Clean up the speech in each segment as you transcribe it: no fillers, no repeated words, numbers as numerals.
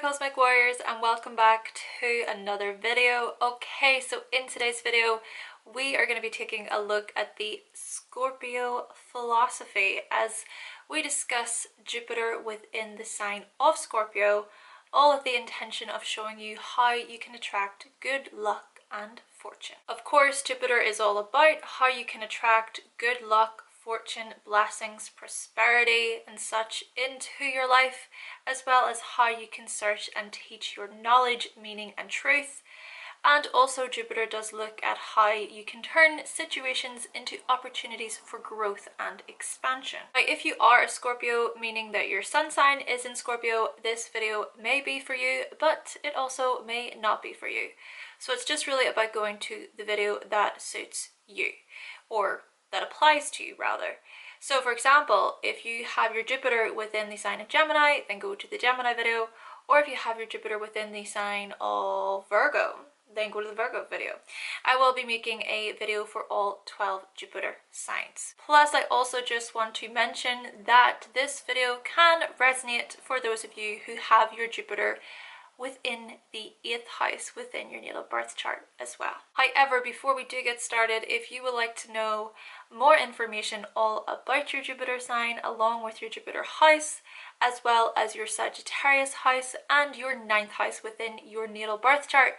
Cosmic Warriors, and welcome back to another video. Okay, so in today's video we are going to be taking a look at the Scorpio philosophy as we discuss Jupiter within the sign of Scorpio, all with the intention of showing you how you can attract good luck and fortune. Of course, Jupiter is all about how you can attract good luck, fortune, blessings, prosperity and such into your life, as well as how you can search and teach your knowledge, meaning and truth. And also Jupiter does look at how you can turn situations into opportunities for growth and expansion. Now, if you are a Scorpio, meaning that your sun sign is in Scorpio, this video may be for you, but it also may not be for you. So it's just really about going to the video that suits you, or that applies to you rather. So for example, if you have your Jupiter within the sign of Gemini, then go to the Gemini video, or if you have your Jupiter within the sign of Virgo, then go to the Virgo video. I will be making a video for all 12 Jupiter signs. Plus, I also just want to mention that this video can resonate for those of you who have your Jupiter within the 8th house within your natal birth chart as well. However, before we do get started, if you would like to know more information all about your Jupiter sign along with your Jupiter house, as well as your Sagittarius house and your 9th house within your natal birth chart,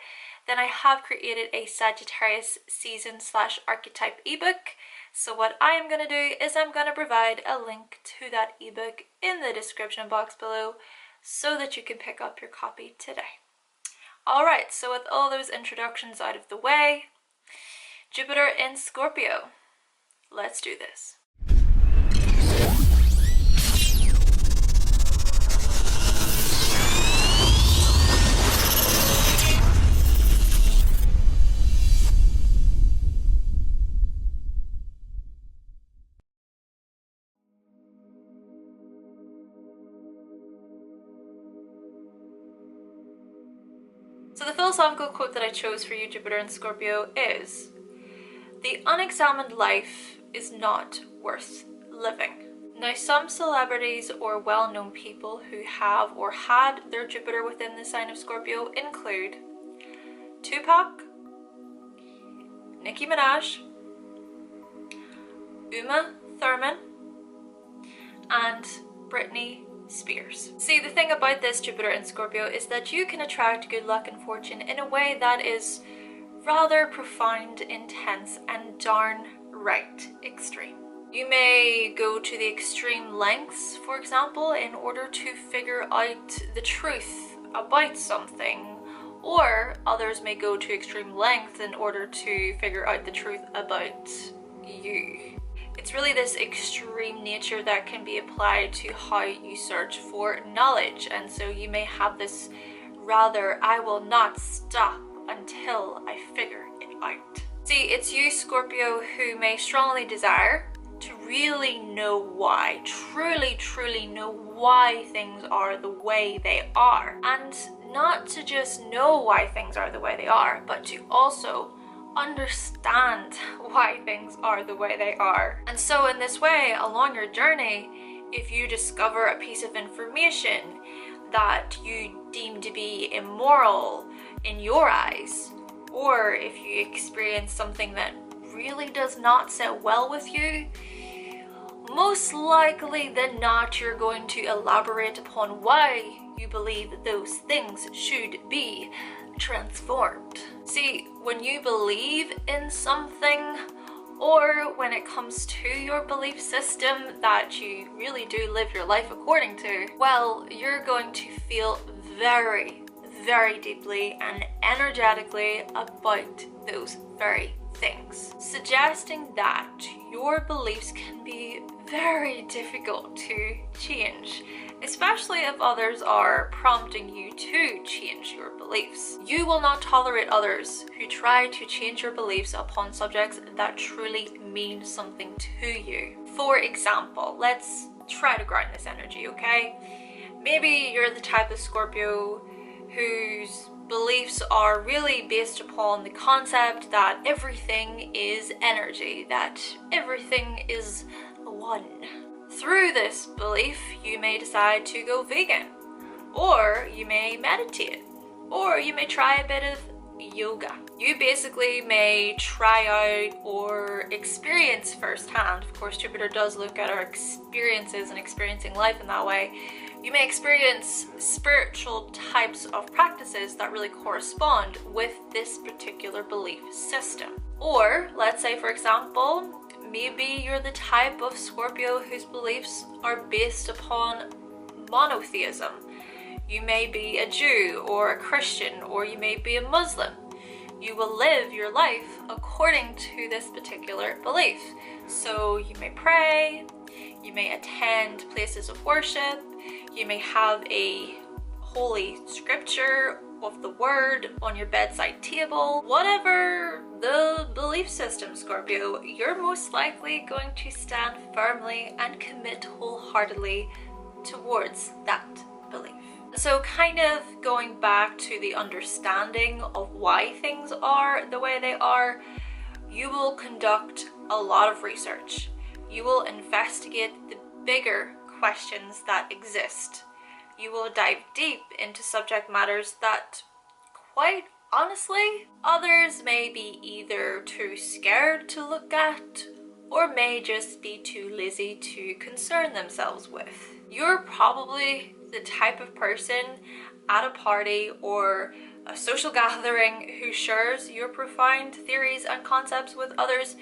then I have created a Sagittarius season/archetype ebook. So what I am going to do is I'm going to provide a link to that ebook in the description box below, so that you can pick up your copy today. Alright, so with all those introductions out of the way, Jupiter in Scorpio, let's do this. So the philosophical quote that I chose for you, Jupiter and Scorpio, is, "The unexamined life is not worth living." Now, some celebrities or well-known people who have or had their Jupiter within the sign of Scorpio include Tupac, Nicki Minaj, Uma Thurman, and Britney Spears. See, the thing about this Jupiter in Scorpio is that you can attract good luck and fortune in a way that is rather profound, intense, and darn right extreme. You may go to the extreme lengths, for example, in order to figure out the truth about something, or others may go to extreme lengths in order to figure out the truth about you. It's really this extreme nature that can be applied to how you search for knowledge, and so you may have this rather "I will not stop until I figure it out." See, it's you, Scorpio, who may strongly desire to really know why, truly know why things are the way they are, and not to just know why things are the way they are, but to also understand why things are the way they are. And so in this way, along your journey, if you discover a piece of information that you deem to be immoral in your eyes, or if you experience something that really does not sit well with you, most likely than not, you're going to elaborate upon why you believe those things should be transformed. See, when you believe in something, or when it comes to your belief system that you really do live your life according to, well, you're going to feel very deeply and energetically about those very things, suggesting that your beliefs can be very difficult to change, especially if others are prompting you to change your beliefs. You will not tolerate others who try to change your beliefs upon subjects that truly mean something to you. For example, let's try to ground this energy, okay? Maybe you're the type of Scorpio whose beliefs are really based upon the concept that everything is energy, that everything is one. Through this belief, you may decide to go vegan, or you may meditate, or you may try a bit of yoga. You basically may try out or experience firsthand. Of course, Jupiter does look at our experiences and experiencing life in that way. You may experience spiritual types of practices that really correspond with this particular belief system. Or let's say, for example, maybe you're the type of Scorpio whose beliefs are based upon monotheism. You may be a Jew or a Christian, or you may be a Muslim. You will live your life according to this particular belief. So you may pray, you may attend places of worship, you may have a holy scripture of the word on your bedside table. Whatever the belief system, Scorpio, you're most likely going to stand firmly and commit wholeheartedly towards that belief. So kind of going back to the understanding of why things are the way they are, you will conduct a lot of research. You will investigate the bigger questions that exist. You will dive deep into subject matters that, quite honestly, others may be either too scared to look at or may just be too lazy to concern themselves with. You're probably the type of person at a party or a social gathering who shares your profound theories and concepts with others,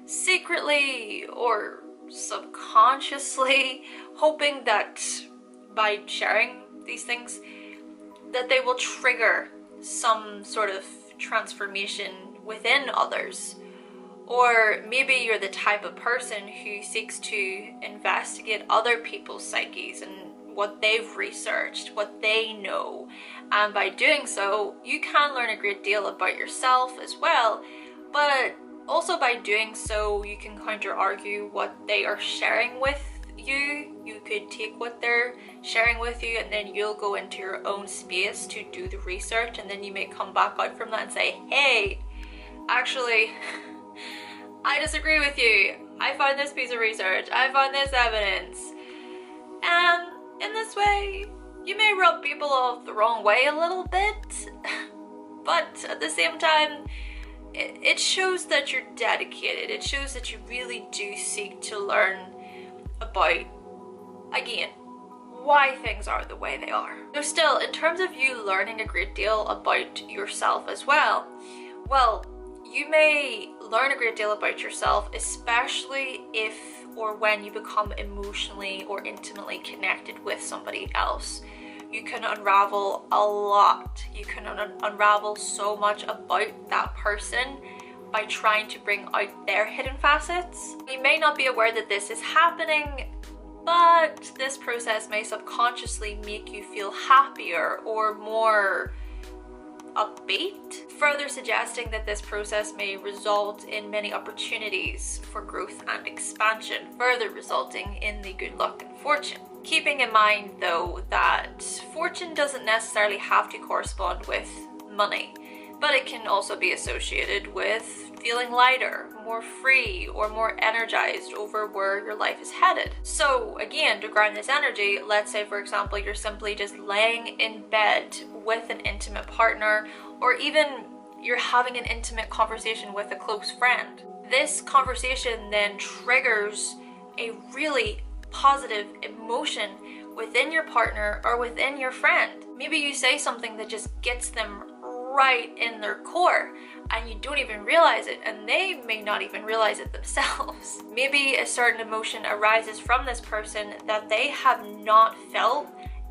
secretly or subconsciously, hoping that by sharing these things that they will trigger some sort of transformation within others. Or maybe you're the type of person who seeks to investigate other people's psyches and what they've researched, what they know, and by doing so you can learn a great deal about yourself as well, but also by doing so you can counter argue what they are sharing with you. You could take what they're sharing with you and then you'll go into your own space to do the research, and then you may come back out from that and say, hey, actually I disagree with you, I found this piece of research, I found this evidence. And in this way, you may rub people off the wrong way a little bit, but at the same time, it shows that you're dedicated. It shows that you really do seek to learn about, again, why things are the way they are. So still, in terms of you learning a great deal about yourself as well, you may learn a great deal about yourself, especially if or when you become emotionally or intimately connected with somebody else. You can unravel a lot. You can unravel so much about that person by trying to bring out their hidden facets. You may not be aware that this is happening, but this process may subconsciously make you feel happier or more upbeat, further suggesting that this process may result in many opportunities for growth and expansion, further resulting in the good luck and fortune. Keeping in mind though that fortune doesn't necessarily have to correspond with money, but it can also be associated with feeling lighter, more free, or more energized over where your life is headed. So again, to ground this energy, let's say for example you're simply just laying in bed with an intimate partner, or even you're having an intimate conversation with a close friend. This conversation then triggers a really positive emotion within your partner or within your friend. Maybe you say something that just gets them right in their core and you don't even realize it, and they may not even realize it themselves. Maybe a certain emotion arises from this person that they have not felt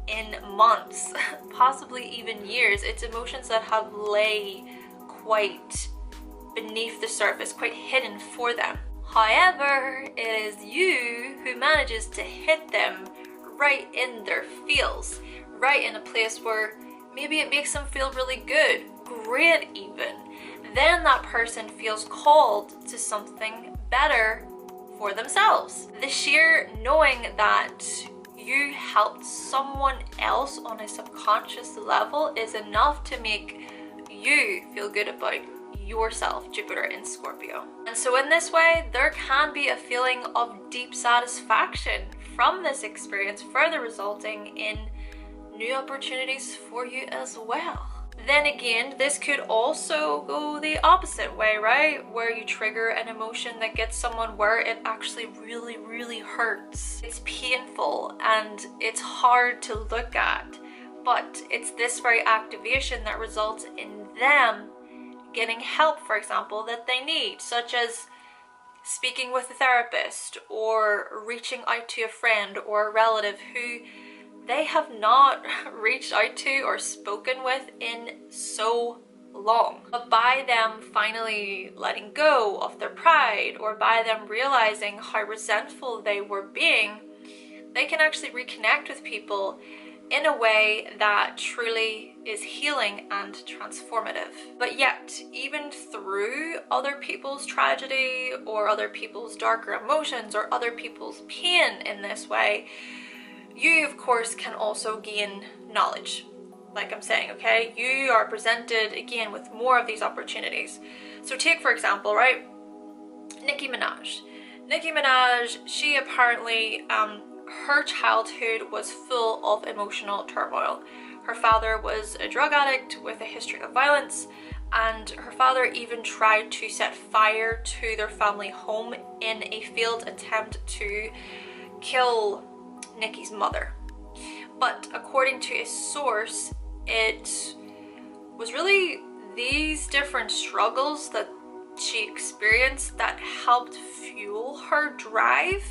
in months, possibly even years. It's emotions that have lay quite beneath the surface, quite hidden for them. However, it is you who manages to hit them right in their feels, right in a place where maybe it makes them feel really good, great even. Then that person feels called to something better for themselves. The sheer knowing that you helped someone else on a subconscious level is enough to make you feel good about yourself, Jupiter in Scorpio. And so in this way, there can be a feeling of deep satisfaction from this experience, further resulting in new opportunities for you as well. Then again, this could also go the opposite way, right? Where you trigger an emotion that gets someone where it actually really, really hurts. It's painful and it's hard to look at, but it's this very activation that results in them getting help, for example, that they need, such as speaking with a therapist or reaching out to a friend or a relative who they have not reached out to or spoken with in so long. But by them finally letting go of their pride, or by them realizing how resentful they were being, they can actually reconnect with people in a way that truly is healing and transformative. But yet, even through other people's tragedy or other people's darker emotions or other people's pain in this way, you of course can also gain knowledge. Like I'm saying, okay, you are presented again with more of these opportunities. So take for example, right, Nicki Minaj. Nicki Minaj, she apparently, her childhood was full of emotional turmoil. Her father was a drug addict with a history of violence, and her father even tried to set fire to their family home in a failed attempt to kill Nicki's mother. But according to a source, it was really these different struggles that she experienced that helped fuel her drive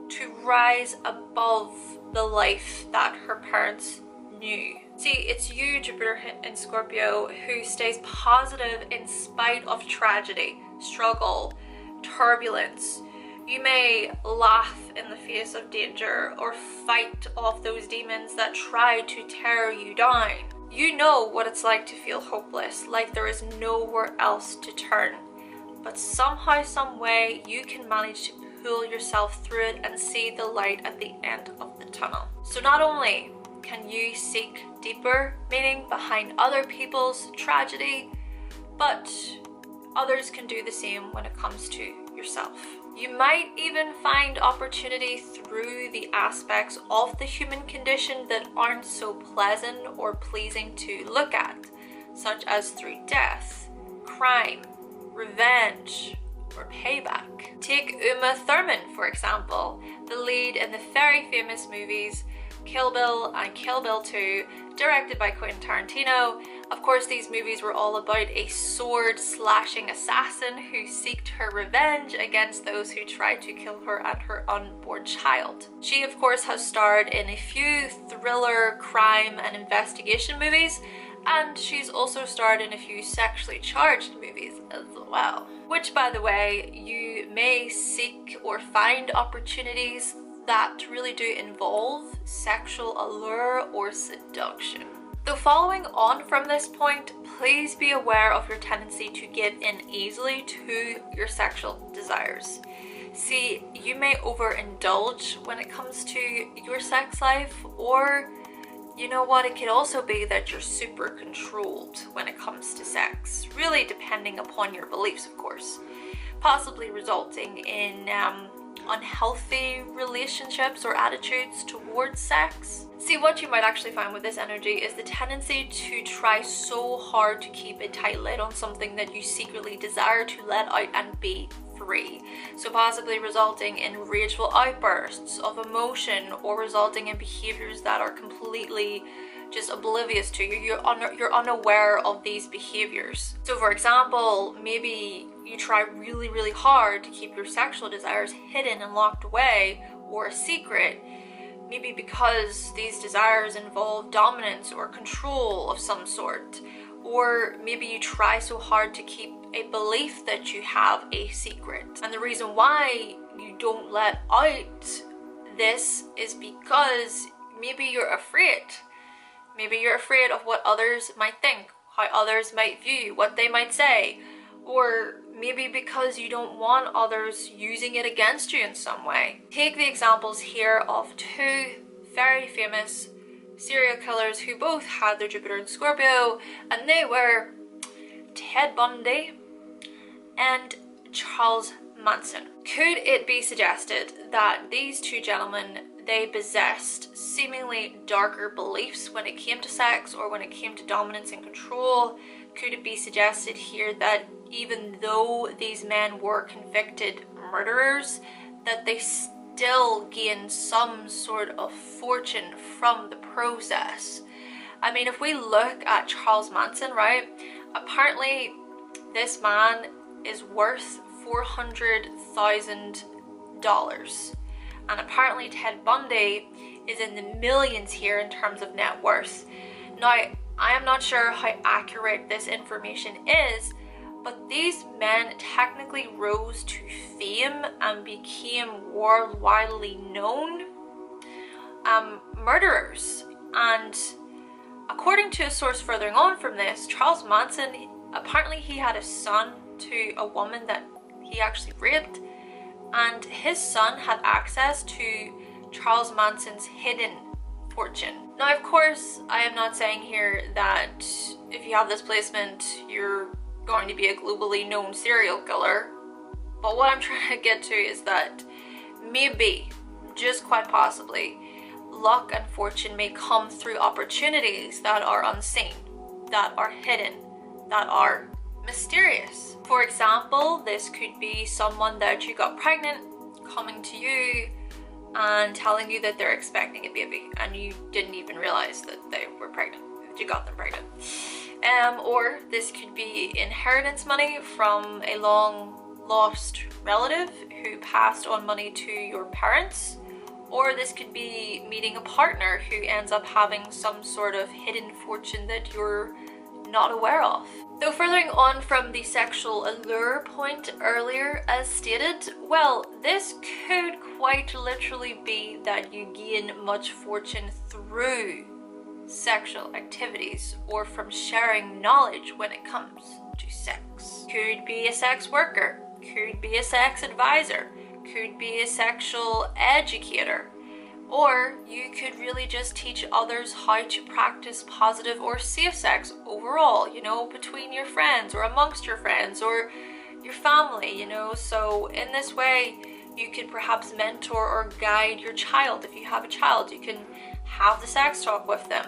to rise above the life that her parents knew. See, it's you, Jupiter in Scorpio, who stays positive in spite of tragedy, struggle, turbulence. You may laugh in the face of danger or fight off those demons that try to tear you down. You know what it's like to feel hopeless, like there is nowhere else to turn. But somehow, some way, you can manage to pull yourself through it and see the light at the end of the tunnel. So not only can you seek deeper meaning behind other people's tragedy, but others can do the same when it comes to yourself. You might even find opportunity through the aspects of the human condition that aren't so pleasant or pleasing to look at, such as through death, crime, revenge, or payback. Take Uma Thurman, for example, the lead in the very famous movies Kill Bill and Kill Bill 2, directed by Quentin Tarantino. Of course, these movies were all about a sword-slashing assassin who sought her revenge against those who tried to kill her and her unborn child. She, of course, has starred in a few thriller, crime, and investigation movies, and she's also starred in a few sexually charged movies as well. Which, by the way, you may seek or find opportunities that really do involve sexual allure or seduction. Though following on from this point, please be aware of your tendency to give in easily to your sexual desires. See, you may overindulge when it comes to your sex life, or you know what, it could also be that you're super controlled when it comes to sex, really depending upon your beliefs, of course, possibly resulting in unhealthy relationships or attitudes towards sex. See, what you might actually find with this energy is the tendency to try so hard to keep a tight lid on something that you secretly desire to let out and be free. So possibly resulting in rageful outbursts of emotion, or resulting in behaviors that are completely just oblivious to you. You're unaware of these behaviors. So for example, maybe you try really, really hard to keep your sexual desires hidden and locked away or a secret, maybe because these desires involve dominance or control of some sort. Or maybe you try so hard to keep a belief that you have a secret. And the reason why you don't let out this is because maybe you're afraid. Maybe you're afraid of what others might think, how others might view you, what they might say. Or maybe because you don't want others using it against you in some way. Take the examples here of two very famous serial killers who both had their Jupiter in Scorpio, and they were Ted Bundy and Charles Manson. Could it be suggested that these two gentlemen, they possessed seemingly darker beliefs when it came to sex or when it came to dominance and control? Could it be suggested here that even though these men were convicted murderers, that they still gained some sort of fortune from the process? I mean, if we look at Charles Manson, right, apparently this man is worth $400,000, and apparently Ted Bundy is in the millions here in terms of net worth. Now, I am not sure how accurate this information is, but these men technically rose to fame and became worldwide known murderers. And according to a source furthering on from this, Charles Manson, apparently he had a son to a woman that he actually raped, and his son had access to Charles Manson's hidden fortune. Now, of course, I am not saying here that if you have this placement, you're going to be a globally known serial killer, but what I'm trying to get to is that maybe, just quite possibly, luck and fortune may come through opportunities that are unseen, that are hidden, that are mysterious. For example, this could be someone that you got pregnant coming to you and telling you that they're expecting a baby and you didn't even realize that they were pregnant, that you got them pregnant. Or this could be inheritance money from a long lost relative who passed on money to your parents. Or this could be meeting a partner who ends up having some sort of hidden fortune that you're not aware of. Though furthering on from the sexual allure point earlier, as stated, well, this could quite literally be that you gain much fortune through sexual activities or from sharing knowledge when it comes to sex. Could be a sex worker, could be a sex advisor, could be a sexual educator, or you could really just teach others how to practice positive or safe sex overall, you know, between your friends or amongst your friends or your family, you know. So in this way, you could perhaps mentor or guide your child. If you have a child, you can have the sex talk with them.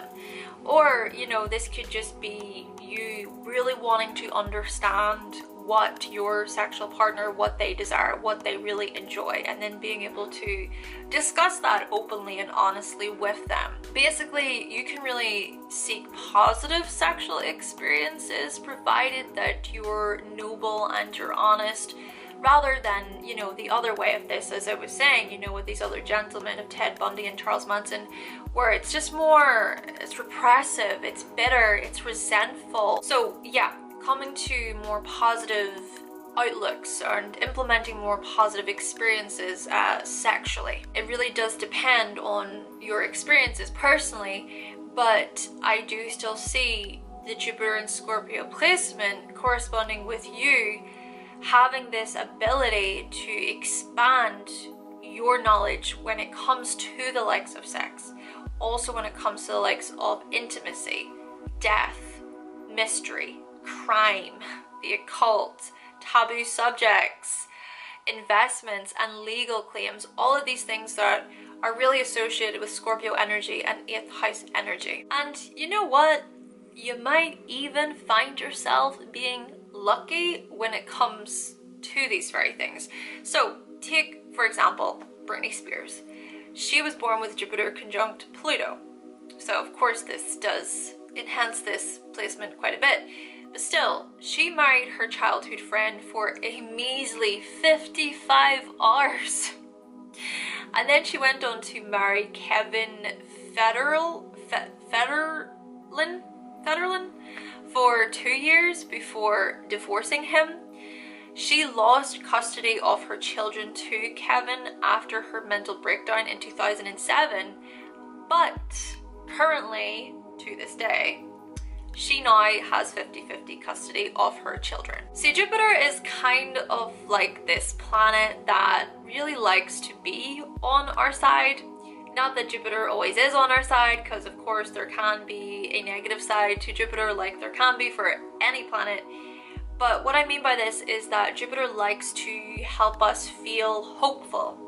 Or, you know, this could just be you really wanting to understand what your sexual partner, what they desire, what they really enjoy, and then being able to discuss that openly and honestly with them. Basically, you can really seek positive sexual experiences provided that you're noble and you're honest, rather than, you know, the other way of this, as I was saying, you know, with these other gentlemen of Ted Bundy and Charles Manson, where it's just more, it's repressive, it's bitter, it's resentful. So yeah, coming to more positive outlooks and implementing more positive experiences sexually. It really does depend on your experiences personally, but I do still see the Jupiter and Scorpio placement corresponding with you having this ability to expand your knowledge when it comes to the likes of sex. Also when it comes to the likes of intimacy, death, mystery, crime, the occult, taboo subjects, investments, and legal claims. All of these things that are really associated with Scorpio energy and 8th house energy. And you know what? You might even find yourself being lucky when it comes to these very things. So take, for example, Britney Spears. She was born with Jupiter conjunct Pluto. So of course this does enhance this placement quite a bit. But still, she married her childhood friend for a measly 55 hours. And then she went on to marry Kevin Federline for 2 years before divorcing him. She lost custody of her children to Kevin after her mental breakdown in 2007, but currently, to this day, she now has 50-50 custody of her children. See, Jupiter is kind of like this planet that really likes to be on our side. Not that Jupiter always is on our side, because of course there can be a negative side to Jupiter like there can be for any planet. But what I mean by this is that Jupiter likes to help us feel hopeful.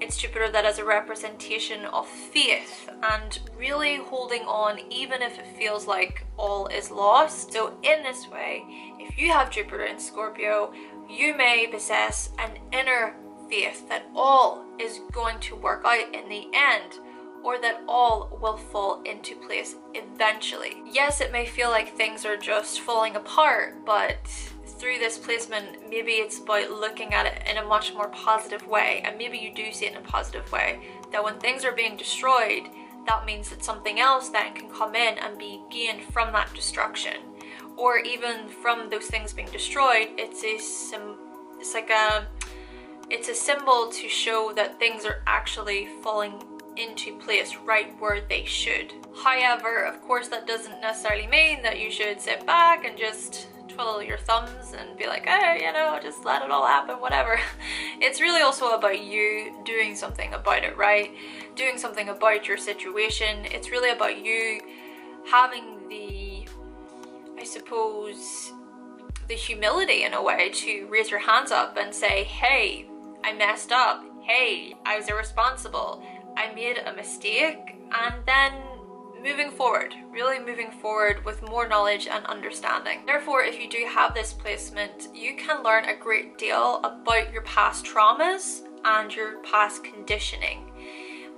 It's Jupiter that is a representation of faith and really holding on even if it feels like all is lost. So in this way, if you have Jupiter in Scorpio, you may possess an inner faith that all is going to work out in the end, or that all will fall into place eventually. Yes, it may feel like things are just falling apart, but through this placement, maybe it's about looking at it in a much more positive way, and maybe you do see it in a positive way, that when things are being destroyed, that means that something else then can come in and be gained from that destruction. Or even from those things being destroyed, it's a symbol to show that things are actually falling into place right where they should. However, of course, that doesn't necessarily mean that you should sit back and just twiddle your thumbs and be like, hey, you know, just let it all happen, whatever. It's really also about you doing something about it, right? Doing something about your situation. It's really about you having the, I suppose, the humility in a way to raise your hands up and say, hey, I messed up. Hey, I was irresponsible. I made a mistake. And then moving forward, really moving forward with more knowledge and understanding. Therefore, if you do have this placement, you can learn a great deal about your past traumas and your past conditioning.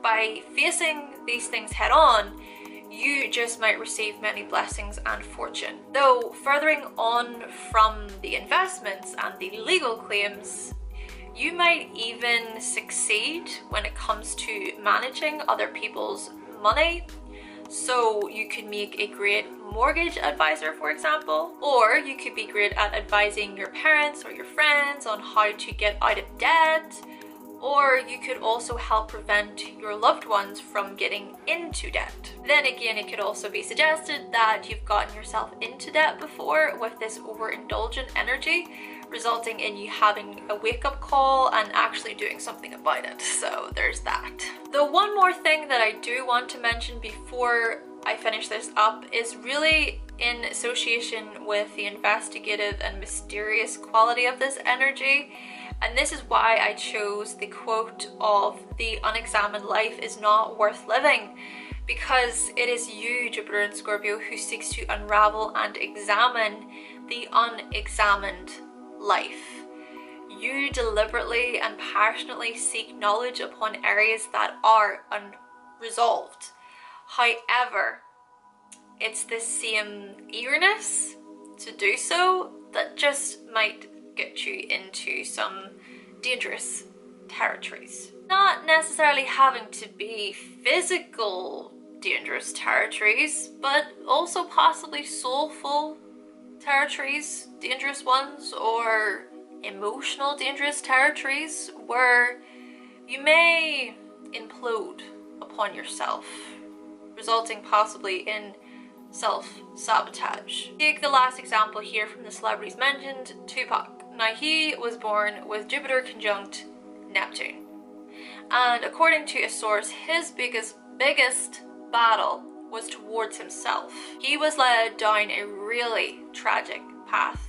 By facing these things head on, you just might receive many blessings and fortune. Though furthering on from the investments and the legal claims, you might even succeed when it comes to managing other people's money. So you could make a great mortgage advisor, for example, or you could be great at advising your parents or your friends on how to get out of debt, or you could also help prevent your loved ones from getting into debt. Then again, it could also be suggested that you've gotten yourself into debt before with this overindulgent energy, resulting in you having a wake-up call and actually doing something about it. So there's that. The one more thing that I do want to mention before I finish this up is really in association with the investigative and mysterious quality of this energy. And this is why I chose the quote of "The unexamined life is not worth living," because it is you, Jupiter in Scorpio, who seeks to unravel and examine the unexamined life. You deliberately and passionately seek knowledge upon areas that are unresolved. However, it's the same eagerness to do so that just might get you into some dangerous territories. Not necessarily having to be physical dangerous territories, but also possibly soulful territories, dangerous ones, or emotional dangerous territories where you may implode upon yourself, resulting possibly in self-sabotage. Take the last example here from the celebrities mentioned, Tupac. Now, he was born with Jupiter conjunct Neptune, and according to a source, his biggest battle was towards himself. He was led down a really tragic path.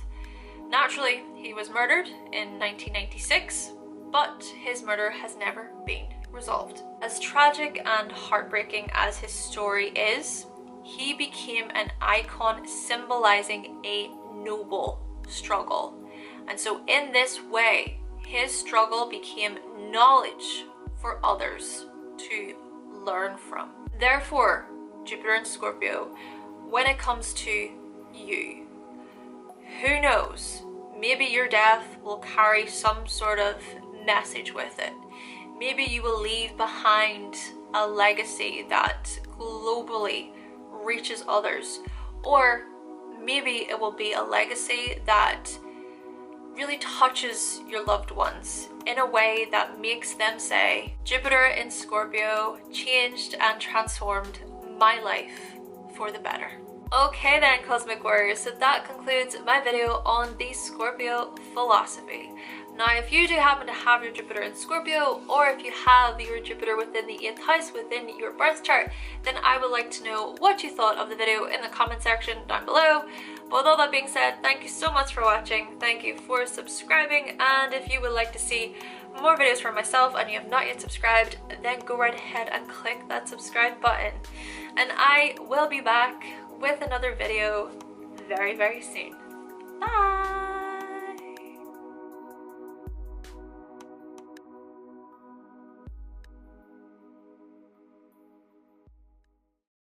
Naturally, he was murdered in 1996, but his murder has never been resolved. As tragic and heartbreaking as his story is, he became an icon symbolizing a noble struggle. And so in this way, his struggle became knowledge for others to learn from. Therefore, Jupiter in Scorpio, when it comes to you, who knows, maybe your death will carry some sort of message with it. Maybe you will leave behind a legacy that globally reaches others, or maybe it will be a legacy that really touches your loved ones in a way that makes them say, Jupiter in Scorpio changed and transformed my life for the better. Okay then, Cosmic Warriors, so that concludes my video on the Scorpio philosophy. Now, if you do happen to have your Jupiter in Scorpio, or if you have your Jupiter within the 8th house within your birth chart, then I would like to know what you thought of the video in the comment section down below. But with all that being said, thank you so much for watching, thank you for subscribing, and if you would like to see more videos for myself and you have not yet subscribed, then go right ahead and click that subscribe button. And I will be back with another video very, very soon.